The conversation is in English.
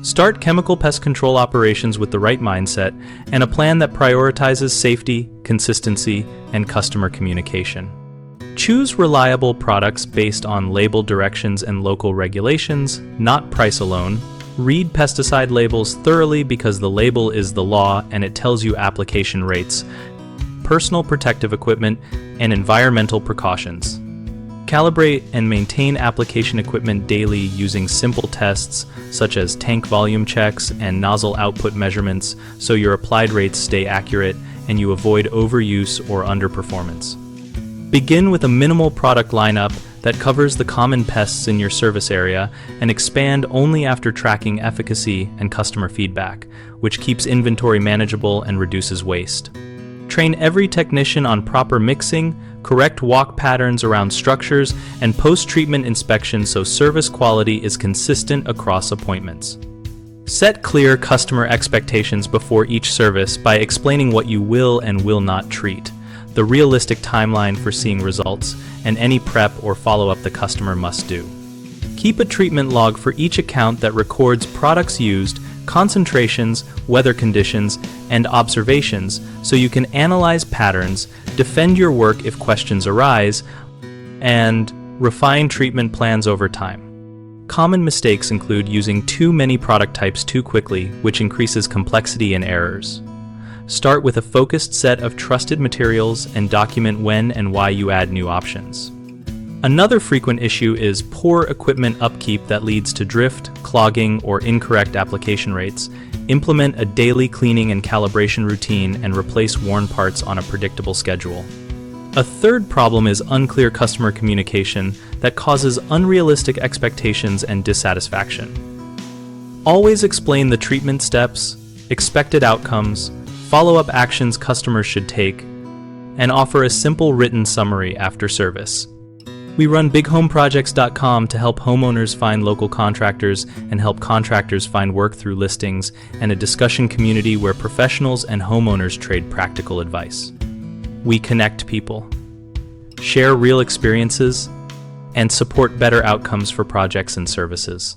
Start chemical pest control operations with the right mindset and a plan that prioritizes safety, consistency, and customer communication. Choose reliable products based on label directions and local regulations, not price alone. Read pesticide labels thoroughly because the label is the law and it tells you application rates, personal protective equipment, and environmental precautions. Calibrate and maintain application equipment daily using simple tests such as tank volume checks and nozzle output measurements so your applied rates stay accurate and you avoid overuse or underperformance. Begin with a minimal product lineup that covers the common pests in your service area and expand only after tracking efficacy and customer feedback, which keeps inventory manageable and reduces waste. Train every technician on proper mixing, correct walk patterns around structures, and post-treatment inspection so service quality is consistent across appointments. Set clear customer expectations before each service by explaining what you will and will not treat, the realistic timeline for seeing results, and any prep or follow-up the customer must do. Keep a treatment log for each account that records products used, concentrations, weather conditions, and observations so you can analyze patterns, defend your work if questions arise, and refine treatment plans over time. Common mistakes include using too many product types too quickly, which increases complexity and errors. Start with a focused set of trusted materials and document when and why you add new options. Another frequent issue is poor equipment upkeep that leads to drift, clogging, or incorrect application rates. Implement a daily cleaning and calibration routine and replace worn parts on a predictable schedule. A third problem is unclear customer communication that causes unrealistic expectations and dissatisfaction. Always explain the treatment steps, expected outcomes, follow-up actions customers should take, and offer a simple written summary after service. We run BigHomeProjects.com to help homeowners find local contractors and help contractors find work through listings and a discussion community where professionals and homeowners trade practical advice. We connect people, share real experiences, and support better outcomes for projects and services.